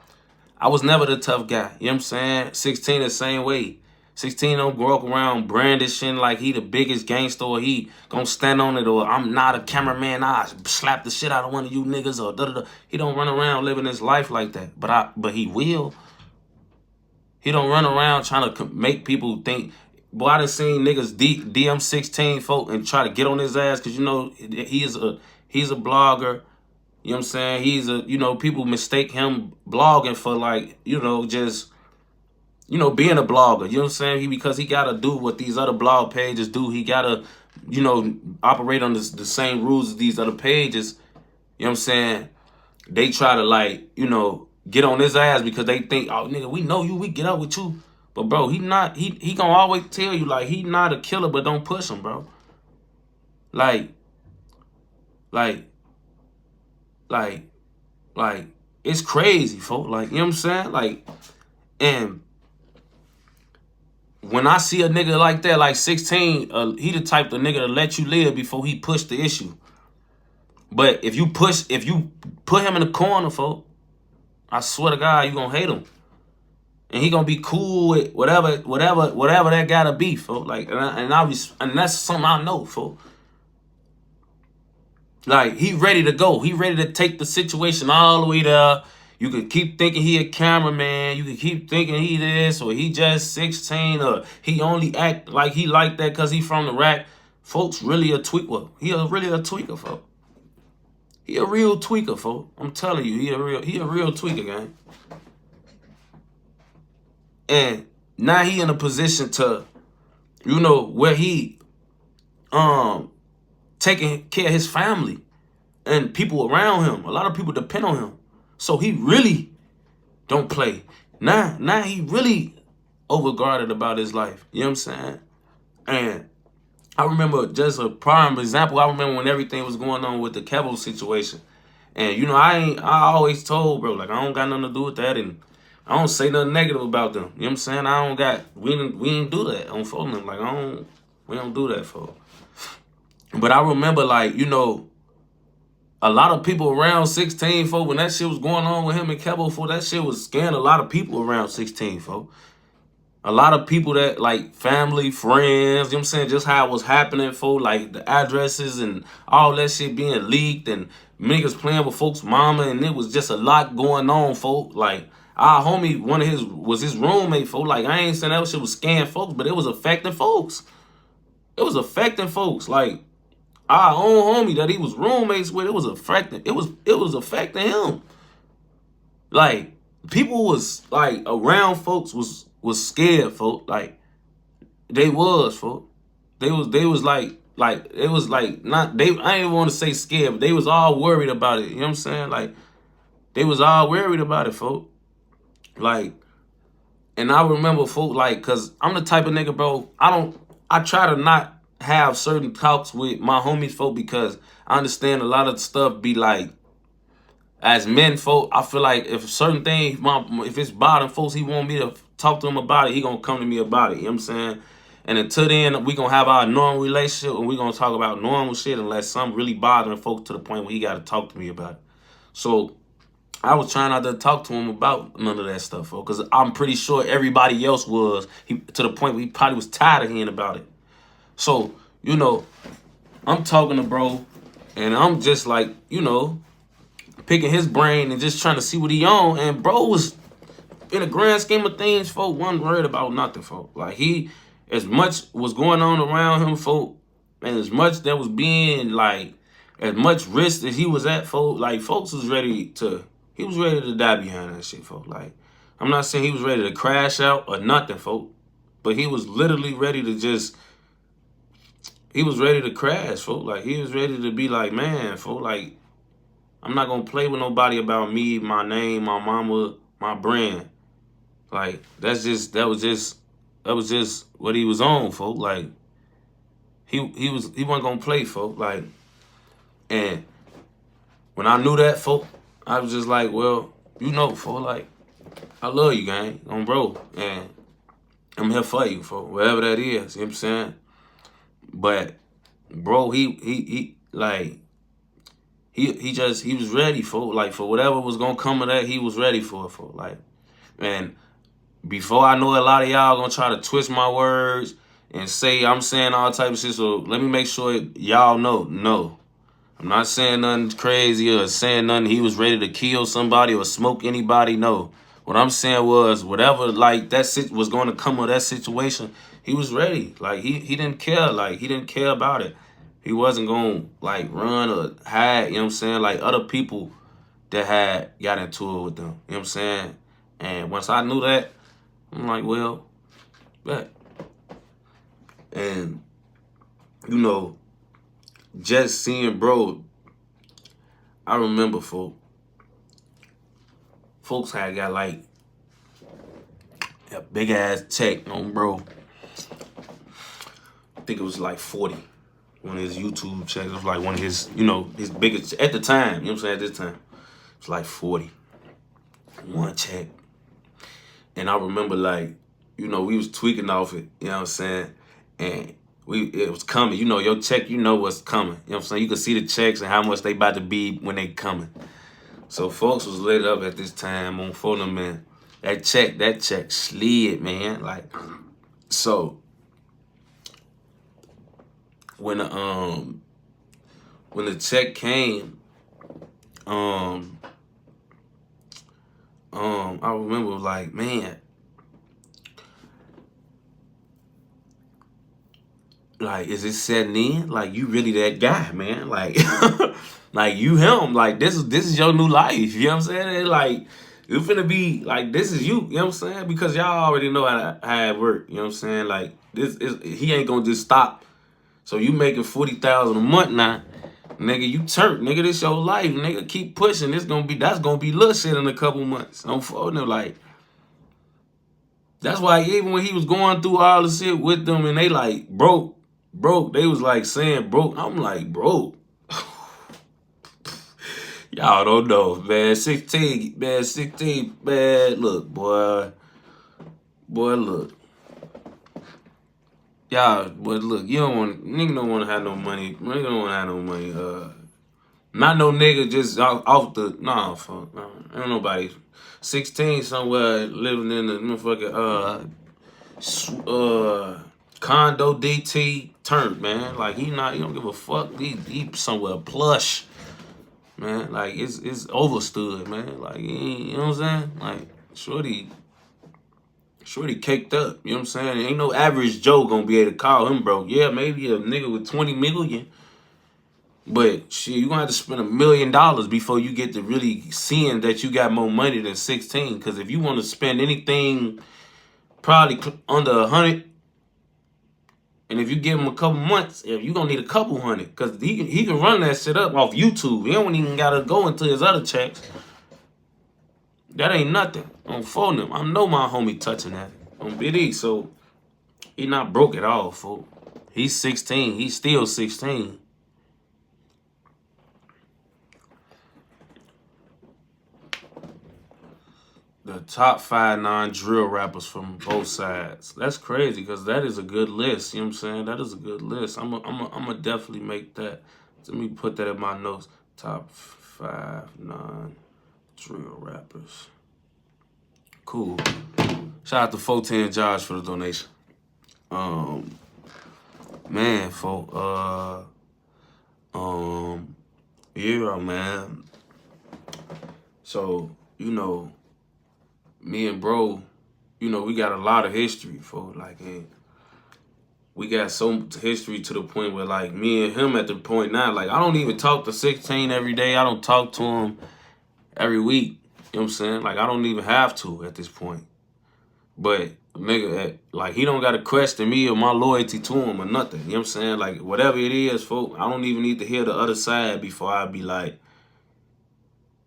I was never the tough guy. You know what I'm saying? 16 the same way. 16 don't walk around brandishing like he the biggest gangster, or he gonna stand on it, or I'm not a cameraman, I slap the shit out of one of you niggas, or da-da-da. He don't run around living his life like that. But he will. He don't run around trying to make people think. Boy, I done seen niggas DM 16 folk and try to get on his ass because, you know, he's a blogger. You know what I'm saying? You know, people mistake him blogging for, like, you know, just, you know, being a blogger. You know what I'm saying? Because he got to do what these other blog pages do. He got to, you know, operate on the same rules as these other pages. You know what I'm saying? They try to, like, you know, get on his ass because they think, oh, nigga, we know you, we get up with you. But, bro, he gonna always tell you, like, he not a killer, but don't push him, bro. Like, it's crazy, folks. Like, you know what I'm saying? Like, and when I see a nigga like that, like 16, he the type of nigga to let you live before he push the issue. But if you put him in the corner, folks, I swear to God, you gonna hate him. And he gonna be cool with whatever that gotta be, folks. Like, and that's something I know, folks. Like, he ready to go. He ready to take the situation all the way there. You could keep thinking he a cameraman. You could keep thinking he this, or he just 16, or he only act like he like that because he from the rack. Folks really a tweaker. Really a tweaker, folks. He a real tweaker, folks. I'm telling you, he a real tweaker, gang. And now he in a position to, you know, where he taking care of his family and people around him. A lot of people depend on him. So he really don't play. Now he really overguarded about his life. You know what I'm saying? And I remember, just a prime example, I remember when everything was going on with the Kevo situation. And, you know, I always told, bro, like, I don't got nothing to do with that, and I don't say nothing negative about them. You know what I'm saying? We ain't do that on phone. Like, we don't do that, for. But I remember, like, you know, a lot of people around 16, folks, when that shit was going on with him and Kevo, folks, that shit was scaring a lot of people around 16, folks. A lot of people that, like, family, friends, you know what I'm saying, just how it was happening, folks, like the addresses and all that shit being leaked, and niggas playing with folks' mama, and it was just a lot going on, folks. Like, our homie, was his roommate, folks. Like, I ain't saying that shit was scaring folks, but it was affecting folks. It was affecting folks. Like, our own homie that he was roommates with, it was affecting him. Like, people was, like, around folks was scared, folks. Like, they was, folks. They was like it was like, not, I ain't even want to say scared, but they was all worried about it. You know what I'm saying? Like, they was all worried about it, folks. Like, and I remember, folks, like, cause I'm the type of nigga, bro, I try to not have certain talks with my homies, folk, because I understand a lot of stuff be like, as men, folk, I feel like if certain things, if it's bothering folks, he want me to talk to him about it, he gonna come to me about it, you know what I'm saying? And until then, we gonna have our normal relationship, and we gonna talk about normal shit unless something really bothering folks to the point where he gotta talk to me about it. So I was trying not to talk to him about none of that stuff, folks, because I'm pretty sure everybody else was, to the point where he probably was tired of hearing about it. So, you know, I'm talking to bro, and I'm just like, you know, picking his brain and just trying to see what he on. And bro was, in the grand scheme of things, folk, wasn't worried about nothing, folk. Like, as much was going on around him, folk, and as much that was being, like, as much risk as he was at, folk, like, folks was ready to die behind that shit, folk. Like, I'm not saying he was ready to crash out or nothing, folk, but he was literally ready to just, he was ready to crash, folks. Like, he was ready to be like, man, folks, like, I'm not going to play with nobody about me, my name, my mama, my brand. Like, that was just what he was on, folk. Like, he wasn't gonna play, folk. Like, and when I knew that, folk, I was just like, well, folk, like, I love you, gang, on bro, and I'm here for you, folk, whatever that is, you know what I'm saying? But, bro, he was ready, folk, like, for whatever was gonna come of that, he was ready for it, folk, like, and before I know a lot of y'all gonna try to twist my words and say I'm saying all type of shit, so let me make sure y'all know, no. I'm not saying nothing crazy or saying nothing he was ready to kill somebody or smoke anybody, no. What I'm saying was whatever, like, that was going to come of that situation, he was ready. Like, he didn't care. Like, he didn't care about it. He wasn't going to, like, run or hide, you know what I'm saying? Like, other people that had got into it with them, you know what I'm saying? And once I knew that, I'm like, well, bet. And, just seeing bro, I remember folks had got like a big ass check on bro. I think it was like 40. One of his YouTube checks. It was like one of his, his biggest at the time, you know what I'm saying? At this time. It was like 40. One check. And I remember, like, we was tweaking off it, you know what I'm saying? And it was coming. Your check, what's coming. You know what I'm saying? You could see the checks and how much they about to be when they coming. So folks was lit up at this time on phone, man. That check slid, man. Like, so when the check came, I remember, like, man, like, is it setting in? Like, you really that guy, man? Like, like, you him? Like, this is your new life. You know what I'm saying? And, like, you finna be like, this is you. You know what I'm saying? Because y'all already know how it work. You know what I'm saying? Like, he ain't gonna just stop. So you making 40,000 a month now, nigga. You turn, nigga. This your life, nigga. Keep pushing. That's gonna be little shit in a couple months. I'm folding it, like. That's why even when he was going through all the shit with them and they like broke, they was like saying broke. I'm like, broke. Y'all don't know, man. 16, man. Look, boy, look. Y'all, but look, nigga don't want to have no money. Nigga don't want to have no money. Not no nigga just off the, nah, fuck. Nah, ain't nobody 16 somewhere living in the motherfucking, condo DT turned, man. Like, he don't give a fuck. He somewhere plush, man. Like, it's overstood, man. Like, you know what I'm saying? Like, shorty caked up, you know what I'm saying? Ain't no average Joe gonna be able to call him broke. Yeah, maybe a nigga with 20 million. But shit, you gonna have to spend $1 million before you get to really seeing that you got more money than 16. Cause if you want to spend anything probably under 100, and if you give him a couple months, you gonna need a couple hundred. Cause he can run that shit up off YouTube. He don't even gotta go into his other checks. That ain't nothing. On phone him. I know my homie touching that. On BD, so he not broke at all, fool. He's 16. He's still 16. The top 5 non-drill rappers from both sides. That's crazy because that is a good list. You know what I'm saying? That is a good list. I'm gonna definitely make that. Let me put that in my notes. Top 5 non-drill rappers. Cool. Shout out to 410 Josh for the donation. Man, folk. Yeah, man. So, me and bro, we got a lot of history, folks. Like, and we got so much history to the point where, like, me and him at the point now, like, I don't even talk to 16 every day. I don't talk to him every week. You know what I'm saying? Like, I don't even have to at this point. But, nigga, like, he don't got to question me or my loyalty to him or nothing. You know what I'm saying? Like, whatever it is, folks, I don't even need to hear the other side before I be like,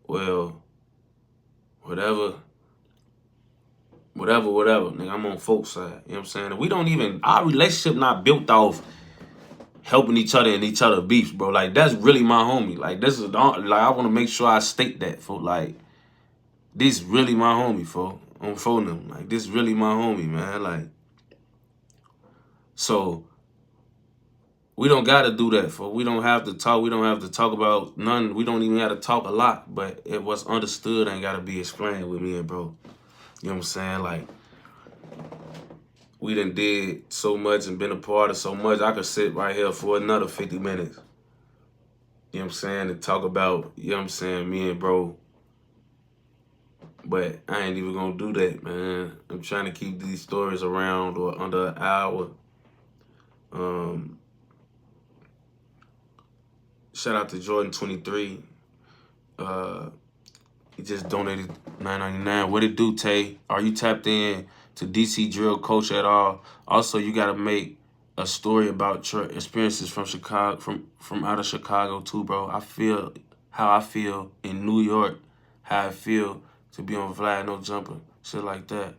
well, whatever whatever, nigga. I'm on folks' side. You know what I'm saying? We don't even, our relationship not built off helping each other and each other beefs, bro. Like, that's really my homie. Like, this is, like, I want to make sure I state that, for like, this really my homie, for on phone them. Like, this really my homie, man. Like, so we don't gotta do that, for we don't have to talk. We don't have to talk about none. We don't even have to talk a lot, but it was understood ain't gotta be explained with me and bro. You know what I'm saying? Like, we done did so much and been a part of so much. I could sit right here for another 50 minutes. You know what I'm saying? And talk about, you know what I'm saying, me and bro. But I ain't even gonna do that, man. I'm trying to keep these stories around or under an hour. Shout out to Jordan23. He just donated $9.99. What it do, Tay? Are you tapped in to DC Drill Coach at all? Also, you gotta make a story about your experiences from Chicago, from out of Chicago too, bro. I feel how I feel in New York, how I feel to be on Vlad No Jumper, shit like that.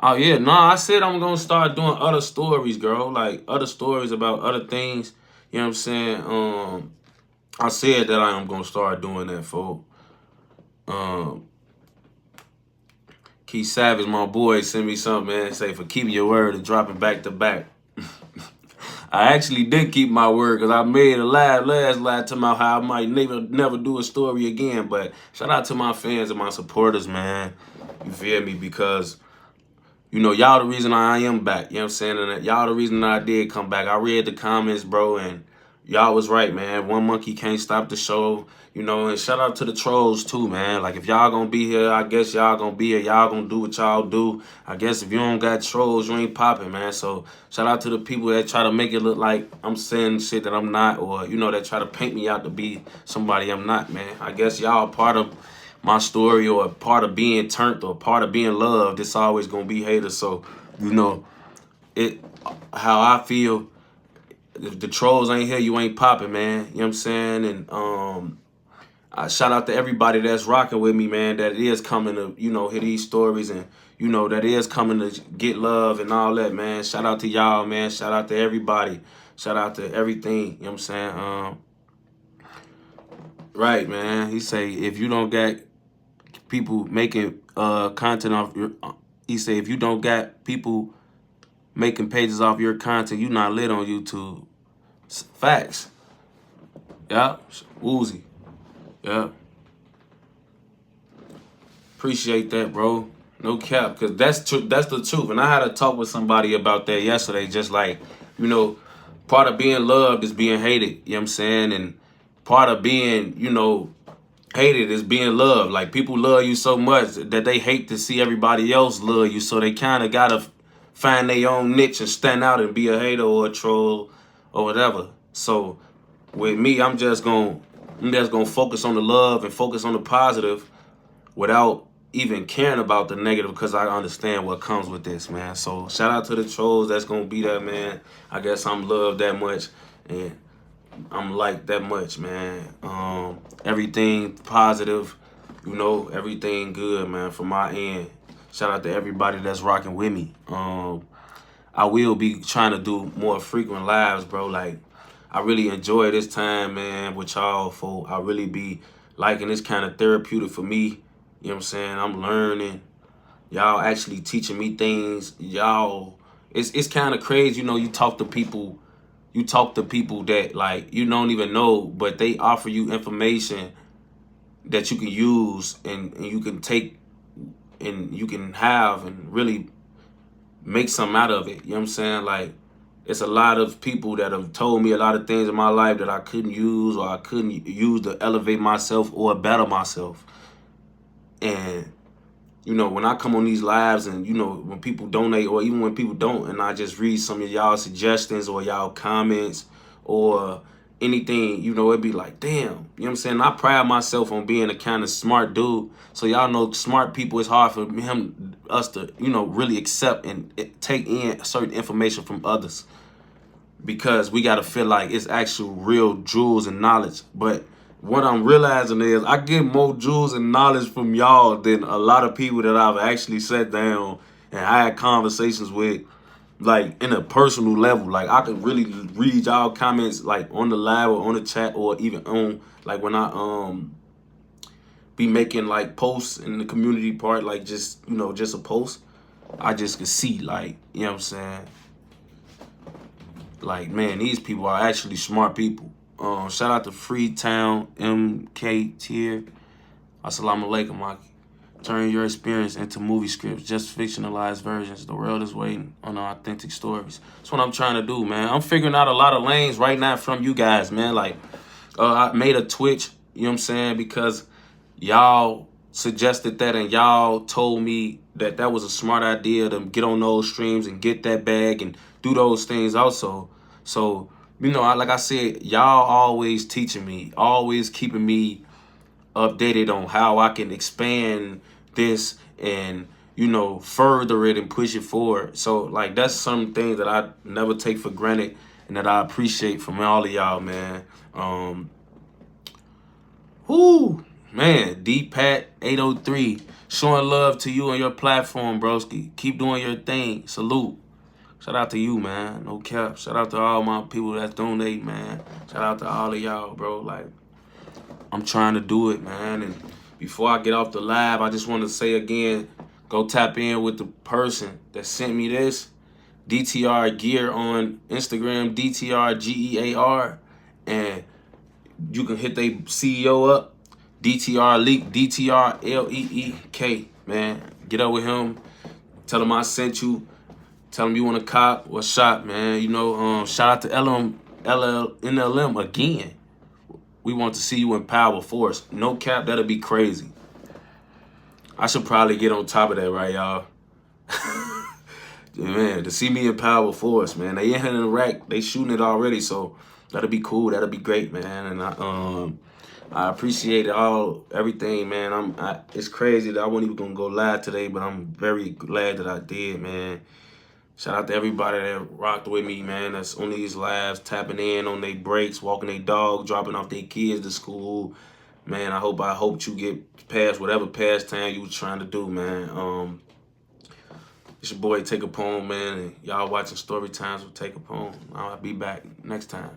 Oh yeah, I said I'm gonna start doing other stories, girl. Like other stories about other things. You know what I'm saying? I said that I am gonna start doing that, folks. Keith Savage, my boy, sent me something, man. Say for keeping your word and dropping back to back. I actually did keep my word because I made a last live to my how I might never do a story again. But shout out to my fans and my supporters, man. You feel me? Because, you know, y'all the reason I am back. You know what I'm saying? And y'all the reason that I did come back. I read the comments, bro, and y'all was right, man. One monkey can't stop the show. You know, and shout out to the trolls too, man. Like, if y'all gonna be here, I guess y'all gonna be here. Y'all gonna do what y'all do. I guess if you don't got trolls, you ain't popping, man. So shout out to the people that try to make it look like I'm saying shit that I'm not, or, you know, that try to paint me out to be somebody I'm not, man. I guess y'all part of my story, or part of being turned, or part of being loved. It's always gonna be haters. So, you know, how I feel, if the trolls ain't here, you ain't popping, man. You know what I'm saying? And I shout out to everybody that's rocking with me, man, that is coming to, you know, hear these stories, and, you know, that is coming to get love and all that, man. Shout out to y'all, man. Shout out to everybody. Shout out to everything. You know what I'm saying? Right, man. He say, if you don't got people making content off your, he say, if you don't got people making pages off your content, you not lit on YouTube. Facts. Yeah. Woozy. Yeah. Appreciate that, bro. No cap, because that's the truth. And I had a talk with somebody about that yesterday, just like, you know, part of being loved is being hated. You know what I'm saying? And part of being, you know, hated is being loved. Like, people love you so much that they hate to see everybody else love you. So they kind of got to find their own niche and stand out and be a hater or a troll or whatever. So with me, I'm just gonna focus on the love and focus on the positive without even caring about the negative, because I understand what comes with this, man. So shout out to the trolls that's gonna be there, man. I guess I'm loved that much and I'm liked that much, man. Everything positive, you know, everything good, man, from my end. Shout out to everybody that's rocking with me. I will be trying to do more frequent lives, bro. Like, I really enjoy this time, man, with y'all, I really be liking this kind of therapeutic for me. You know what I'm saying? I'm learning. Y'all actually teaching me things. Y'all, it's kind of crazy. You know, you talk to people that, like, you don't even know, but they offer you information that you can use and you can take and you can have and really make something out of it. You know what I'm saying? Like, it's a lot of people that have told me a lot of things in my life that I couldn't use, or I couldn't use to elevate myself or better myself. And, you know, when I come on these lives and, you know, when people donate, or even when people don't, and I just read some of y'all suggestions or y'all comments or anything, you know, it'd be like, damn, you know what I'm saying? I pride myself on being a kind of smart dude. So y'all know smart people, it's hard for us to, you know, really accept and take in certain information from others, because we got to feel like it's actual real jewels and knowledge. But what I'm realizing is I get more jewels and knowledge from y'all than a lot of people that I've actually sat down and I had conversations with, like, in a personal level. Like, I could really read y'all comments, like, on the live or on the chat, or even on, like, when I be making, like, posts in the community part, like, just, you know, just a post. I just could see, like, you know what I'm saying? Like, man, these people are actually smart people. Shout out to Freetown MK Tier. Assalamu alaikum, Maki. Turn your experience into movie scripts, just fictionalized versions. The world is waiting on authentic stories. That's what I'm trying to do, man. I'm figuring out a lot of lanes right now from you guys, man. Like, I made a Twitch, you know what I'm saying? Because y'all suggested that, and y'all told me that that was a smart idea to get on those streams and get that bag and do those things also. So, you know, like I said, y'all always teaching me, always keeping me updated on how I can expand this and, you know, further it and push it forward. So, like, that's some things that I never take for granted and that I appreciate from all of y'all, man. Whoo, man, DPat803, showing love to you and your platform, broski. Keep doing your thing. Salute. Shout out to you, man. No cap. Shout out to all my people that donate, man. Shout out to all of y'all, bro. Like, I'm trying to do it, man. And before I get off the live, I just want to say again, go tap in with the person that sent me this. DTR Gear on Instagram, DTRGEAR. And you can hit their CEO up, DTR Leak, DTRLEEK, man. Get up with him. Tell him I sent you. Tell him you want to cop or shop, man. You know, shout out to NLM again. We want to see you in Power Force. No cap, that'll be crazy. I should probably get on top of that, right, y'all? Man, to see me in Power Force, man. They in Iraq. They shooting it already, so that'll be cool. That'll be great, man. And I appreciate everything, man. It's crazy that I wasn't even gonna go live today, but I'm very glad that I did, man. Shout out to everybody that rocked with me, man. That's on these lives, tapping in on their breaks, walking their dog, dropping off their kids to school. Man, I hope you get past whatever pastime you was trying to do, man. It's your boy Take a Poem, man. And y'all watching Story Times with Take a Poem. I'll be back next time.